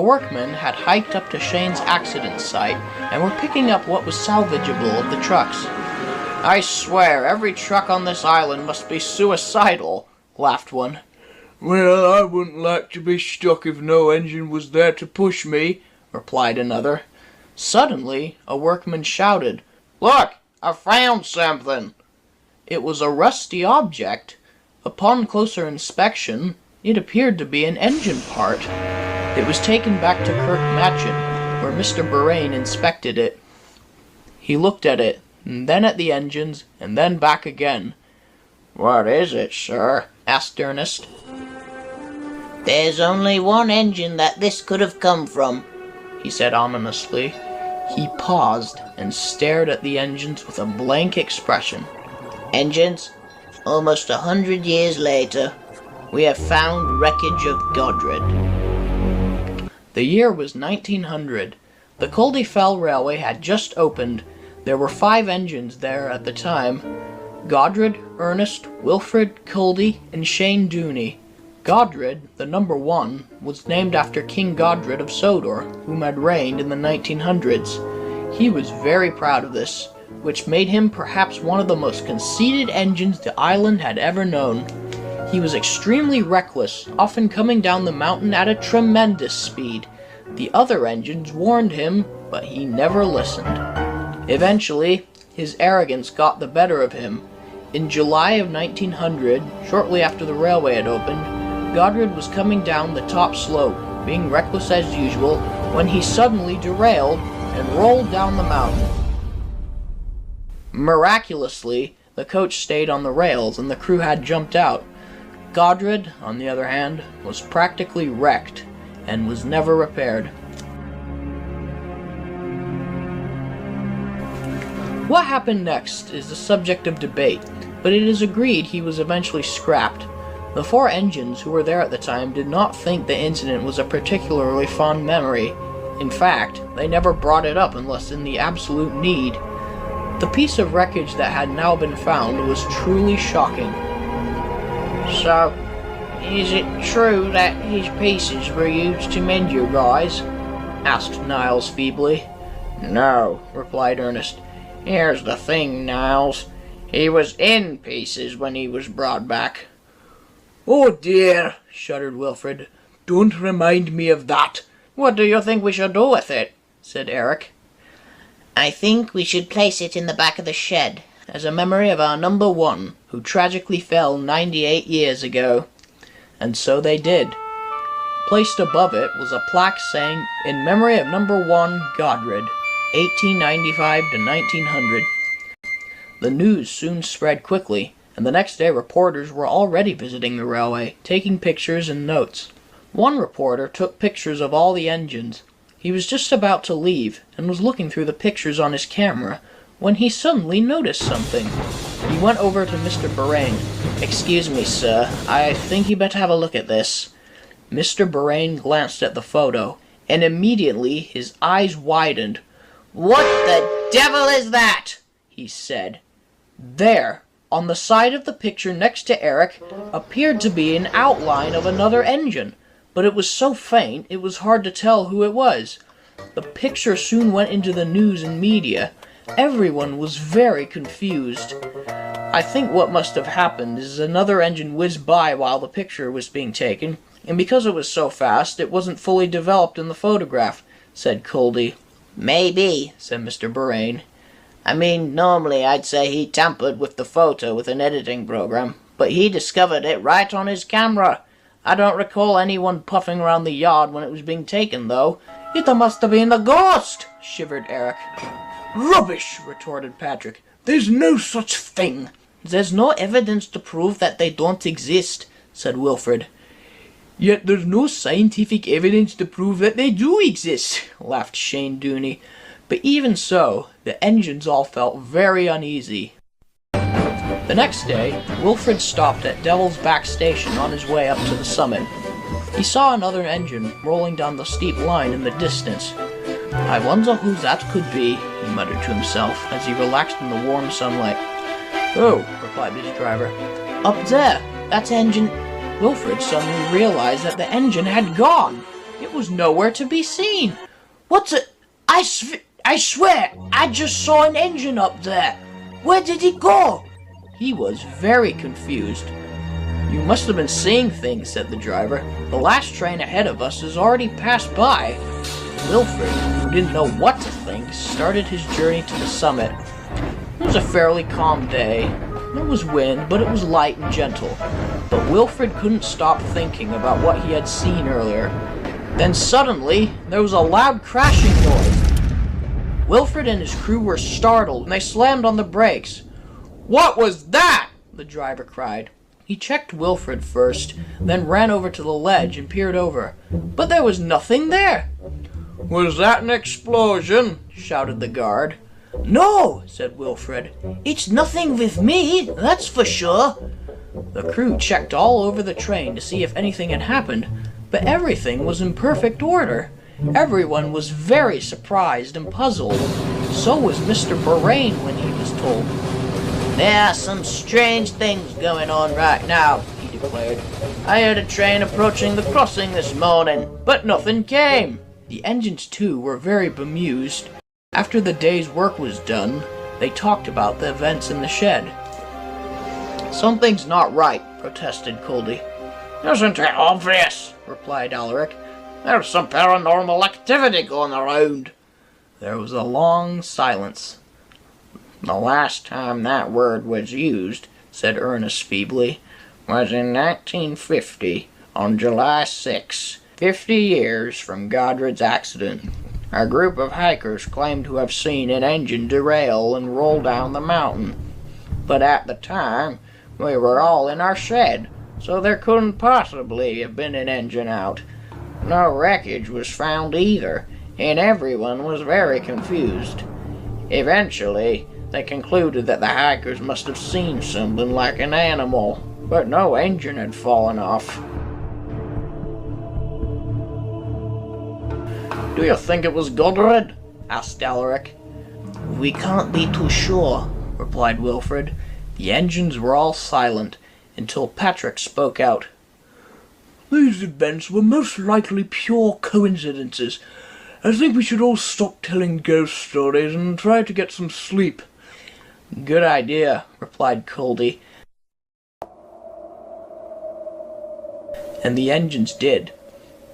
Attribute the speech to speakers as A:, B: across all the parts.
A: workmen had hiked up to Shane's accident site and were picking up what was salvageable of the trucks. "I swear, every truck on this island must be suicidal," laughed one.
B: "Well, I wouldn't like to be stuck if no engine was there to push me," replied another.
A: Suddenly, a workman shouted, "Look, I found something!" It was a rusty object. Upon closer inspection, it appeared to be an engine part. It was taken back to Kirk Matchin, where Mr. Buraine inspected it. He looked at it, and then at the engines, and then back again.
B: "What is it, sir?"
A: asked Ernest.
C: "There's only one engine that this could have come from,"
A: he said ominously. He paused and stared at the engines with a blank expression.
C: "Engines, almost 100 years later, we have found wreckage of Godred."
A: The year was 1900. The Culdee Fell Railway had just opened. There were 5 engines there at the time: Godred, Ernest, Wilfred, Culdee, and Shane Dooney. Godred, the number 1, was named after King Godred of Sodor, whom had reigned in the 1900s. He was very proud of this, which made him perhaps one of the most conceited engines the island had ever known. He was extremely reckless, often coming down the mountain at a tremendous speed. The other engines warned him, but he never listened. Eventually, his arrogance got the better of him. In July of 1900, shortly after the railway had opened, Godred was coming down the top slope, being reckless as usual, when he suddenly derailed and rolled down the mountain. Miraculously, the coach stayed on the rails and the crew had jumped out. Godred, on the other hand, was practically wrecked and was never repaired. What happened next is the subject of debate, but it is agreed he was eventually scrapped. The 4 engines who were there at the time did not think the incident was a particularly fond memory. In fact, they never brought it up unless in the absolute need. The piece of wreckage that had now been found was truly shocking.
B: "So, is it true that his pieces were used to mend you guys?"
A: asked Niles feebly.
B: "No," replied Ernest. "Here's the thing, Niles. He was in pieces when he was brought back."
A: "Oh dear," shuddered Wilfred. "Don't remind me of that." "What do you think we should do with it?" said Eric.
C: "I think we should place it in the back of the shed,
A: as a memory of our number 1, who tragically fell 98 years ago." And so they did. Placed above it was a plaque saying, "In memory of number 1, Godred, 1895 to 1900. The news soon spread quickly, and the next day reporters were already visiting the railway, taking pictures and notes. One reporter took pictures of all the engines. He was just about to leave, and was looking through the pictures on his camera, when he suddenly noticed something. He went over to Mr. Buraine. "Excuse me, sir, I think you better have a look at this." Mr. Buraine glanced at the photo, and immediately his eyes widened.
C: "What the devil is that?"
A: he said. There, on the side of the picture next to Eric, appeared to be an outline of another engine, but it was so faint it was hard to tell who it was. The picture soon went into the news and media. Everyone was very confused. I think what must have happened is another engine whizzed by while the picture was being taken, and because it was so fast, it wasn't fully developed in the photograph, said Culdee.
C: "Maybe,"
A: said Mr. Buraine.
C: "I mean, normally I'd say he tampered with the photo with an editing program, but he discovered it right on his camera. I don't recall anyone puffing around the yard when it was being taken, though."
A: "It must have been a ghost," shivered Eric. "Rubbish," retorted Patrick. "There's no such thing." "There's no evidence to prove that they don't exist," said Wilfred. "Yet there's no scientific evidence to prove that they do exist," laughed Shane Dooney. But even so, the engines all felt very uneasy. The next day, Wilfred stopped at Devil's Back Station on his way up to the summit. He saw another engine rolling down the steep line in the distance. "I wonder who that could be," he muttered to himself as he relaxed in the warm sunlight. "Oh," replied his driver. "Up there, that engine—" Wilfred suddenly realized that the engine had gone. It was nowhere to be seen.
C: What's it? I swear, I just saw an engine up there. Where did it go?
A: He was very confused. You must have been seeing things, said the driver. The last train ahead of us has already passed by. Wilfred, who didn't know what to think, started his journey to the summit. It was a fairly calm day. There was wind, but it was light and gentle. But Wilfred couldn't stop thinking about what he had seen earlier. Then suddenly, there was a loud crashing noise. Wilfred and his crew were startled, and they slammed on the brakes. "What was that?" the driver cried. He checked Wilfred first, then ran over to the ledge and peered over. But there was nothing there. "Was that an explosion?" shouted the guard.
C: No, said Wilfred. It's nothing with me, that's for sure.
A: The crew checked all over the train to see if anything had happened, but everything was in perfect order. Everyone was very surprised and puzzled. So was Mr. Borain when he was told.
C: There are some strange things going on right now, he declared. I heard a train approaching the crossing this morning, but nothing came.
A: The engines, too, were very bemused. After the day's work was done, they talked about the events in the shed. "Something's not right," protested Coldy.
B: "Isn't it obvious?"
A: replied Alaric.
B: "There's some paranormal activity going around."
A: There was a long silence.
B: "The last time that word was used," said Ernest feebly, "was in 1950, on July 6, 50 years from Godred's accident. A group of hikers claimed to have seen an engine derail and roll down the mountain. But at the time, we were all in our shed, so there couldn't possibly have been an engine out. No wreckage was found either, and everyone was very confused. Eventually, they concluded that the hikers must have seen something like an animal, but no engine had fallen off."
A: "Do you think it was Godred?" asked Alaric.
C: "We can't be too sure,"
A: replied Wilfred. The engines were all silent until Patrick spoke out.
D: "These events were most likely pure coincidences. I think we should all stop telling ghost stories and try to get some sleep."
A: "Good idea," replied Coldy. And the engines did.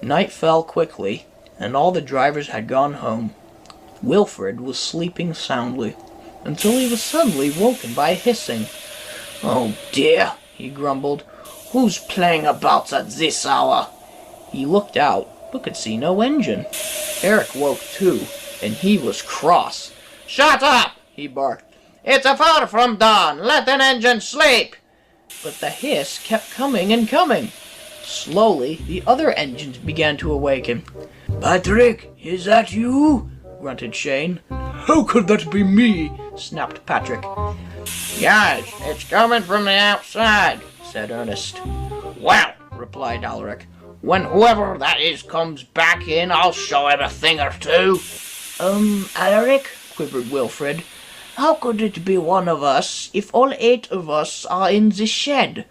A: Night fell quickly, and all the drivers had gone home. Wilfred was sleeping soundly, until he was suddenly woken by hissing.
C: "Oh dear," he grumbled. "Who's playing about at this hour?"
A: He looked out, but could see no engine. Eric woke too, and he was cross.
B: "Shut up!" he barked. "It's far from dawn. Let an engine sleep."
A: But the hiss kept coming and coming. Slowly, the other engines began to awaken.
D: "Patrick, is that you?"
A: grunted Shane.
D: "How could that be me?"
A: snapped Patrick.
B: "Guys, it's coming from the outside," said Ernest. "Well," replied Alaric, "when whoever that is comes back in, I'll show him a thing or two."
C: Alaric,
A: quivered Wilfred.
C: how could it be one of us if all 8 of us are in the shed?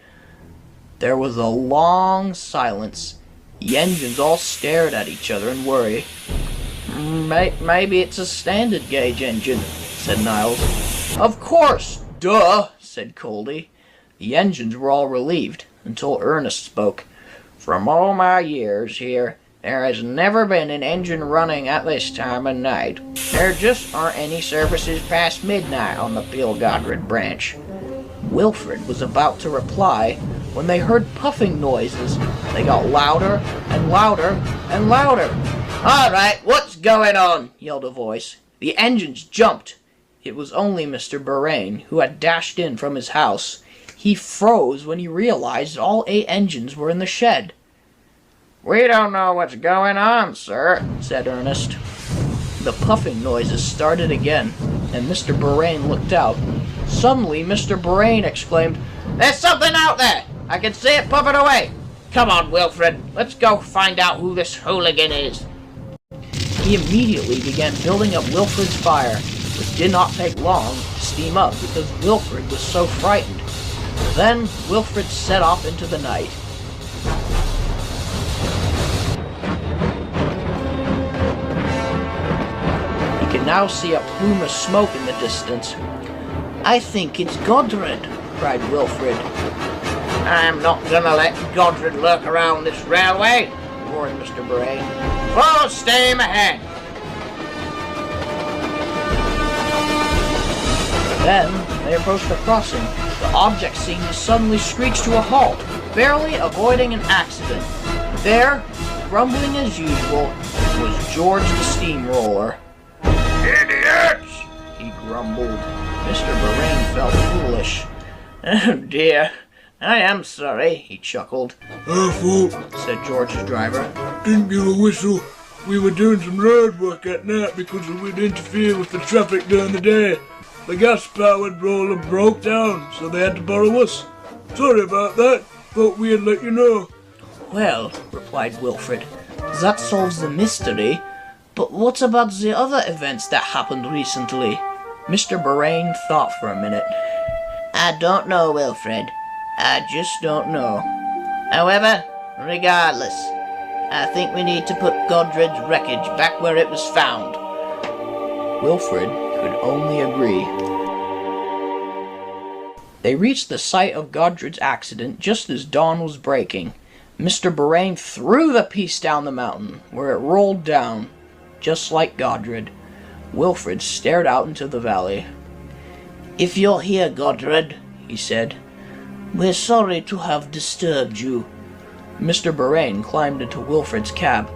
A: There was a long silence. The engines all stared at each other in worry. "Maybe it's a standard gauge engine," said Niles. "Of course! Duh!" said Coldy. The engines were all relieved, until Ernest spoke.
B: "From all my years here, there has never been an engine running at this time of night. There just aren't any services past midnight on the Bill Godred branch."
A: Wilfred was about to reply when they heard puffing noises. They got louder and louder and louder.
B: "All right, what's going on?"
A: yelled a voice. The engines jumped. It was only Mr. Borain, who had dashed in from his house. He froze when he realized all 8 engines were in the shed.
B: "We don't know what's going on, sir," said Ernest.
A: The puffing noises started again, and Mr. Borain looked out. Suddenly, Mr. Borain exclaimed,
B: "There's something out there! I can see it puffing away! Come on, Wilfred, let's go find out who this hooligan is."
A: He immediately began building up Wilfred's fire, which did not take long to steam up because Wilfred was so frightened. Then Wilfred set off into the night. now see a plume of smoke in the distance.
C: I think it's Godred,
A: cried Wilfred.
B: I'm not gonna let Godred lurk around this railway, roared Mr. Brain. Full steam ahead!
A: Then they approached a crossing. The object seemed to suddenly screech to a halt, barely avoiding an accident. There, grumbling as usual, was George the Steamroller.
B: Idiots!
A: He grumbled. Mr. Borain felt foolish.
C: Oh dear, I am sorry,
A: He chuckled.
D: Our fault.
A: Said George's driver.
D: Didn't give a whistle. We were doing some road work at night because it would interfere with the traffic during the day. The gas-powered roller broke down, so they had to borrow us. Sorry about that. Thought we'd let you know.
A: Well, replied Wilfred, that solves the mystery. But what about the other events that happened recently? Mr. Borain thought for a minute.
C: I don't know, Wilfred. I just don't know. However, regardless, I think we need to put Godred's wreckage back where it was found.
A: Wilfred could only agree. They reached the site of Godred's accident just as dawn was breaking. Mr. Borain threw the piece down the mountain, where it rolled down, just like Godred. Wilfred stared out into the valley.
C: If you're here, Godred, he said, we're sorry to have disturbed you.
A: Mr. Borain climbed into Wilfred's cab.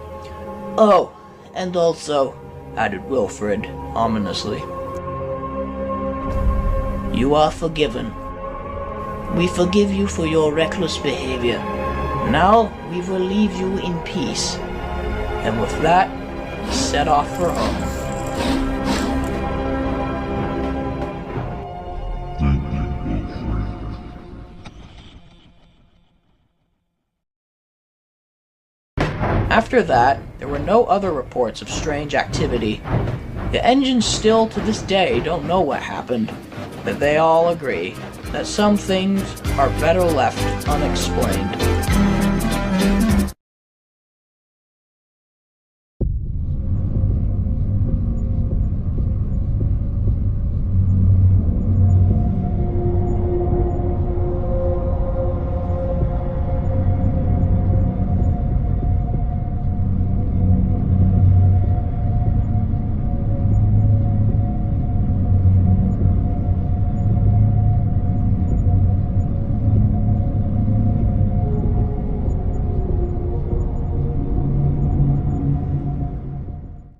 C: Oh, and also,
A: added Wilfred ominously,
C: you are forgiven. We forgive you for your reckless behavior. Now we will leave you in peace.
A: And with that, he set off for home. After that, there were no other reports of strange activity. The engines still to this day don't know what happened, but they all agree that some things are better left unexplained.